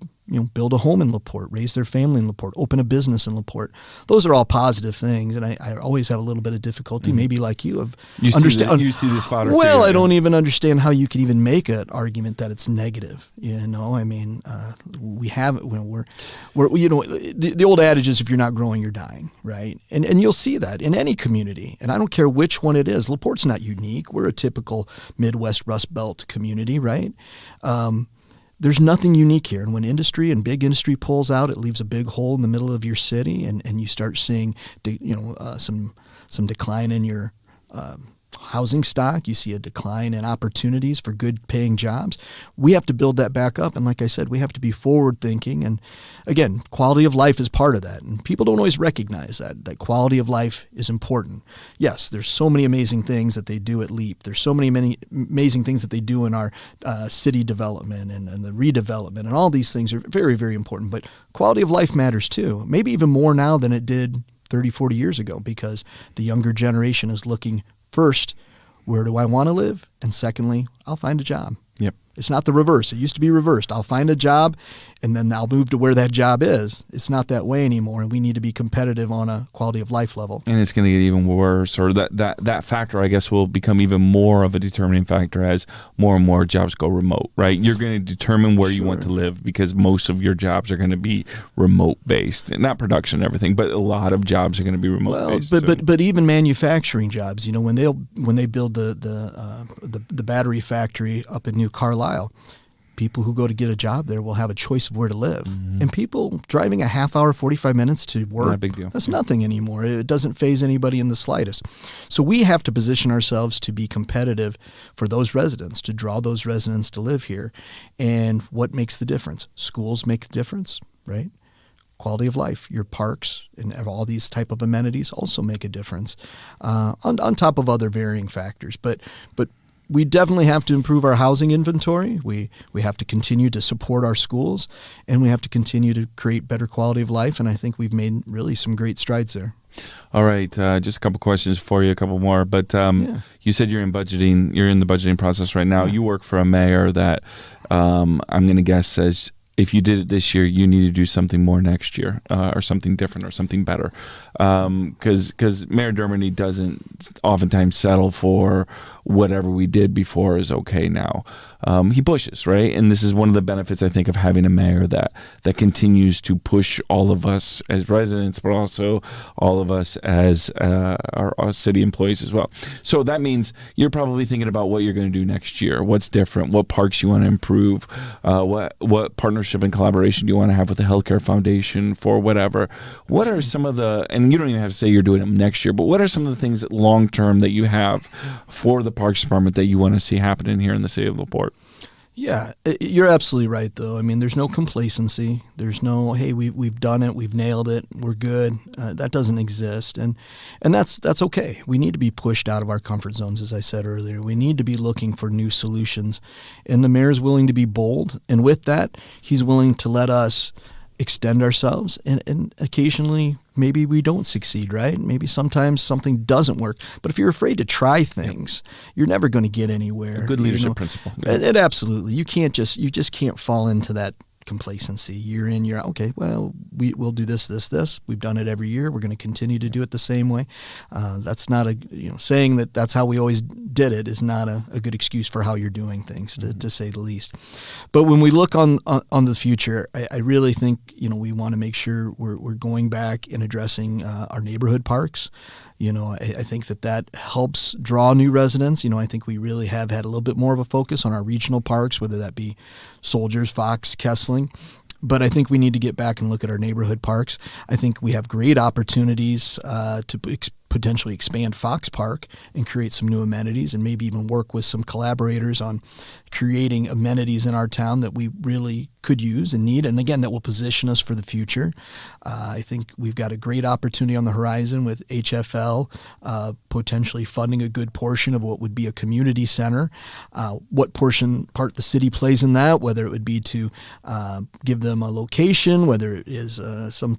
build a home in La Porte, raise their family in La Porte, open a business in La Porte. Those are all positive things, and I always have a little bit of difficulty, maybe like you, of understand. You see this fodder. Well, I don't even understand how you could even make an argument that it's negative. I mean, we have we're the old adage is, if you're not growing, you're dying, right? And you'll see that in any community, and I don't care which one it is. La Porte's not unique. We're a typical Midwest Rust Belt community, right? There's nothing unique here. And when big industry pulls out, it leaves a big hole in the middle of your city, and you start seeing some decline in your housing stock. You see a decline in opportunities for good paying jobs. We have to build that back up. And like I said, we have to be forward thinking. And again, quality of life is part of that. And people don't always recognize that quality of life is important. Yes, there's so many amazing things that they do at LEAP. There's so many amazing things that they do in our city development and the redevelopment. And all these things are very, very important. But quality of life matters too. Maybe even more now than it did 30, 40 years ago, because the younger generation is looking first, where do I want to live? And secondly, I'll find a job. Yep. It's not the reverse. It used to be reversed. I'll find a job and then I'll move to where that job is. It's not that way anymore, and we need to be competitive on a quality of life level. And it's going to get even worse, or that factor, I guess, will become even more of a determining factor as more and more jobs go remote, right? You're going to determine where you want to live because most of your jobs are going to be remote-based. Not production and everything, but a lot of jobs are going to be remote-based. Well, but even manufacturing jobs, when they build the battery factory up in New Carlisle, people who go to get a job there will have a choice of where to live. Mm-hmm. And people driving a half hour, 45 minutes to work, not a big deal. That's nothing anymore. It doesn't faze anybody in the slightest. So we have to position ourselves to be competitive for those residents, to draw those residents to live here. And what makes the difference? Schools make a difference, right? Quality of life, your parks and all these type of amenities also make a difference on top of other varying factors. But we definitely have to improve our housing inventory. We have to continue to support our schools, and we have to continue to create better quality of life. And I think we've made really some great strides there. All right, just a couple questions for you, a couple more. But you said you're in budgeting. You're in the budgeting process right now. Yeah. You work for a mayor that I'm going to guess says, if you did it this year, you need to do something more next year, or something different, or something better. Because Mayor Dermody doesn't oftentimes settle for whatever we did before is okay now. He pushes, right? And this is one of the benefits, I think, of having a mayor that continues to push all of us as residents, but also all of us as our city employees as well. So that means you're probably thinking about what you're going to do next year, what's different, what parks you want to improve, what partnership and collaboration do you want to have with the Healthcare Foundation for whatever. What are some of the, and you don't even have to say you're doing them next year, but what are some of the things long term that you have for the Parks Department that you want to see happening here in the city of La Porte? Yeah, you're absolutely right, though. I mean, there's no complacency. There's no, hey, we've done it, we've nailed it, we're good. That doesn't exist, and that's okay. We need to be pushed out of our comfort zones, as I said earlier. We need to be looking for new solutions, and the mayor's willing to be bold, and with that, he's willing to let us extend ourselves, and occasionally maybe we don't succeed, right? Maybe sometimes something doesn't work. But if you're afraid to try things, you're never going to get anywhere. A good leadership principle. Yeah. It absolutely. You just can't fall into that complacency year in, year out. Okay, well, we'll do this. We've done it every year. We're going to continue to do it the same way. That's not saying that's how we always did it is not a good excuse for how you're doing things, to say the least. But when we look on the future, I really think we want to make sure we're going back and addressing our neighborhood parks. I think that helps draw new residents. I think we really have had a little bit more of a focus on our regional parks, whether that be Soldiers, Fox, Kessling. But I think we need to get back and look at our neighborhood parks. I think we have great opportunities to potentially expand Fox Park and create some new amenities, and maybe even work with some collaborators on creating amenities in our town that we really could use and need, and again, that will position us for the future. I think we've got a great opportunity on the horizon with HFL potentially funding a good portion of what would be a community center. What part the city plays in that, whether it would be to give them a location, whether it is some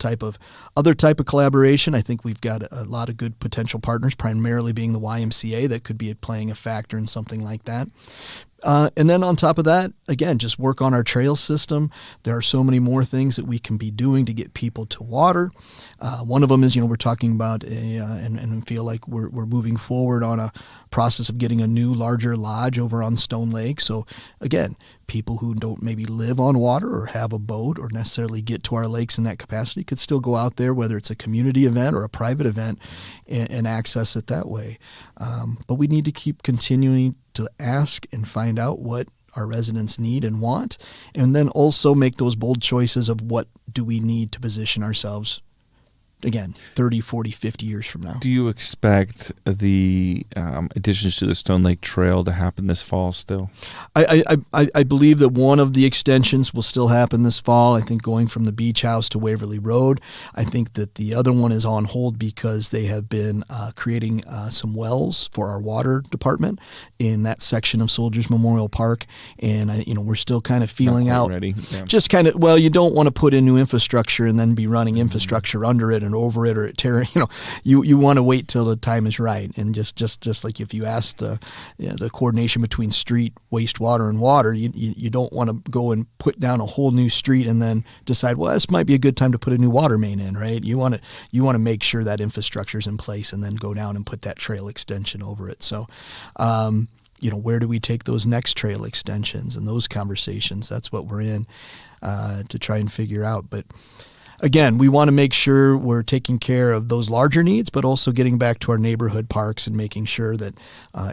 other type of collaboration. I think we've got a lot of good potential partners, primarily being the YMCA, that could be playing a factor in something like that. And then on top of that, again, just work on our trail system. There are so many more things that we can be doing to get people to water. One of them is, we're talking about and feel like we're moving forward on a process of getting a new, larger lodge over on Stone Lake. So again, people who don't maybe live on water or have a boat or necessarily get to our lakes in that capacity could still go out there, whether it's a community event or a private event, and access it that way. But we need to keep continuing to ask and find out what our residents need and want, and then also make those bold choices of what do we need to position ourselves, again, 30, 40, 50 years from now. Do you expect the additions to the Stone Lake Trail to happen this fall still? I believe that one of the extensions will still happen this fall. I think going from the beach house to Waverly Road. I think that the other one is on hold because they have been creating some wells for our water department in that section of Soldiers Memorial Park. And we're still kind of feeling out. Ready. Yeah. Just kind of, you don't want to put in new infrastructure and then be running infrastructure under it and or over it or tearing. You want to wait till the time is right. And just like if you asked the coordination between street, wastewater, and water, you don't want to go and put down a whole new street and then decide, well, this might be a good time to put a new water main in, right? You want to make sure that infrastructure is in place and then go down and put that trail extension over it. So, where do we take those next trail extensions and those conversations? That's what we're in to try and figure out. But again, we want to make sure we're taking care of those larger needs, but also getting back to our neighborhood parks and making sure that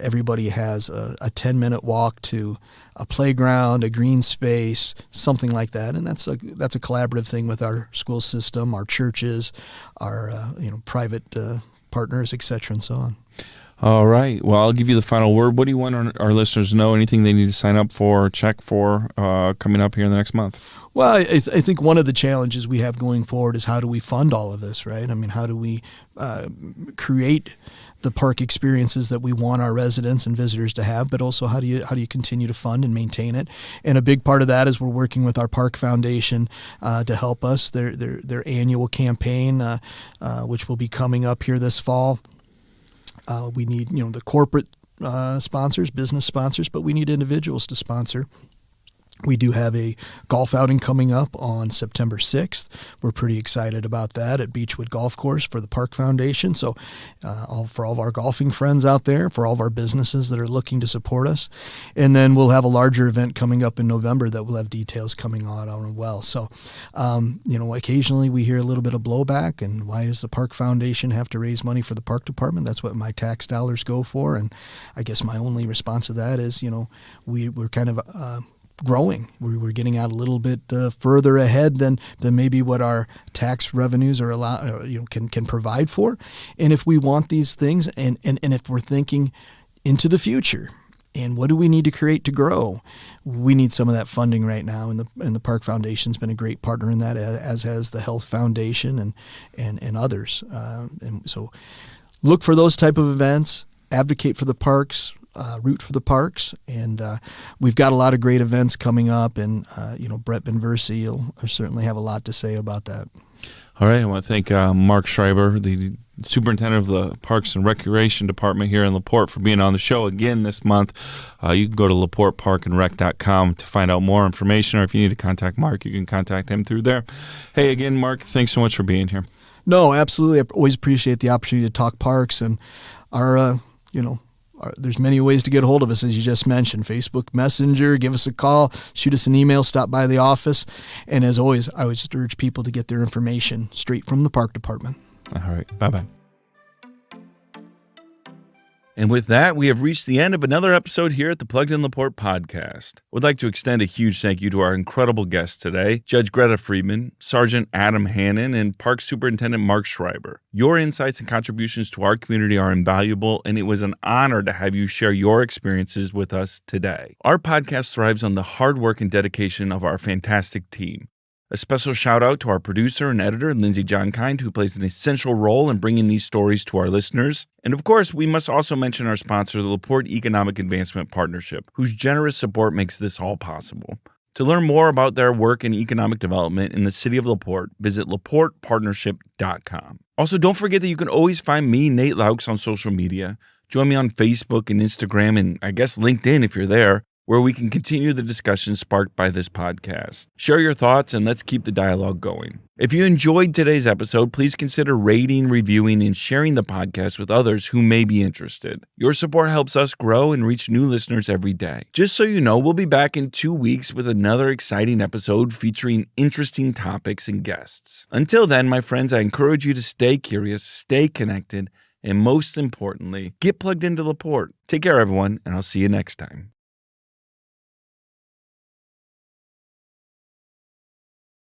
everybody has a 10-minute walk to a playground, a green space, something like that. And that's a collaborative thing with our school system, our churches, our private partners, et cetera, and so on. All right. Well, I'll give you the final word. What do you want our listeners to know? Anything they need to sign up for or check for coming up here in the next month? Well, I think one of the challenges we have going forward is how do we fund all of this, right? I mean, how do we create the park experiences that we want our residents and visitors to have, but also how do you continue to fund and maintain it? And a big part of that is we're working with our Park Foundation to help us. Their annual campaign, which will be coming up here this fall. We need, the corporate sponsors, business sponsors, but we need individuals to sponsor. We do have a golf outing coming up on September 6th. We're pretty excited about that at Beechwood Golf Course for the Park Foundation. So for all of our golfing friends out there, for all of our businesses that are looking to support us. And then we'll have a larger event coming up in November that will have details coming on as well. So, occasionally we hear a little bit of blowback, and why does the Park Foundation have to raise money for the park department? That's what my tax dollars go for. And I guess my only response to that is, we're kind of growing. We're getting out a little bit further ahead than maybe what our tax revenues are can provide for. And if we want these things, and if we're thinking into the future, and what do we need to create to grow, we need some of that funding right now. And the Park Foundation's been a great partner in that, as has the Health Foundation and others. And so, look for those type of events. Advocate for the parks. Root for the parks, and we've got a lot of great events coming up, and Brett Benversi will certainly have a lot to say about that. All right, I want to thank Mark Schreiber, the Superintendent of the Parks and Recreation Department here in La Porte, for being on the show again this month. You can go to laporteparkandrec.com to find out more information, or if you need to contact Mark, you can contact him through there. Hey, again, Mark, thanks so much for being here. No, absolutely. I always appreciate the opportunity to talk parks, and there's many ways to get a hold of us, as you just mentioned. Facebook Messenger, give us a call, shoot us an email, stop by the office. And as always, I would just urge people to get their information straight from the park department. All right. Bye-bye. And with that, we have reached the end of another episode here at the Plugged In La Porte podcast. We'd like to extend a huge thank you to our incredible guests today, Judge Greta Friedman, Sergeant Adam Hannon, and Park Superintendent Mark Schreiber. Your insights and contributions to our community are invaluable, and it was an honor to have you share your experiences with us today. Our podcast thrives on the hard work and dedication of our fantastic team. A special shout out to our producer and editor, Lindsay Johnkind, who plays an essential role in bringing these stories to our listeners. And of course, we must also mention our sponsor, the La Porte Economic Advancement Partnership, whose generous support makes this all possible. To learn more about their work in economic development in the city of La Porte, visit laportepartnership.com. Also, don't forget that you can always find me, Nate Loucks, on social media. Join me on Facebook and Instagram, and I guess LinkedIn if you're there, where we can continue the discussion sparked by this podcast. Share your thoughts, and let's keep the dialogue going. If you enjoyed today's episode, please consider rating, reviewing, and sharing the podcast with others who may be interested. Your support helps us grow and reach new listeners every day. Just so you know, we'll be back in 2 weeks with another exciting episode featuring interesting topics and guests. Until then, my friends, I encourage you to stay curious, stay connected, and most importantly, get plugged into La Porte. Take care, everyone, and I'll see you next time.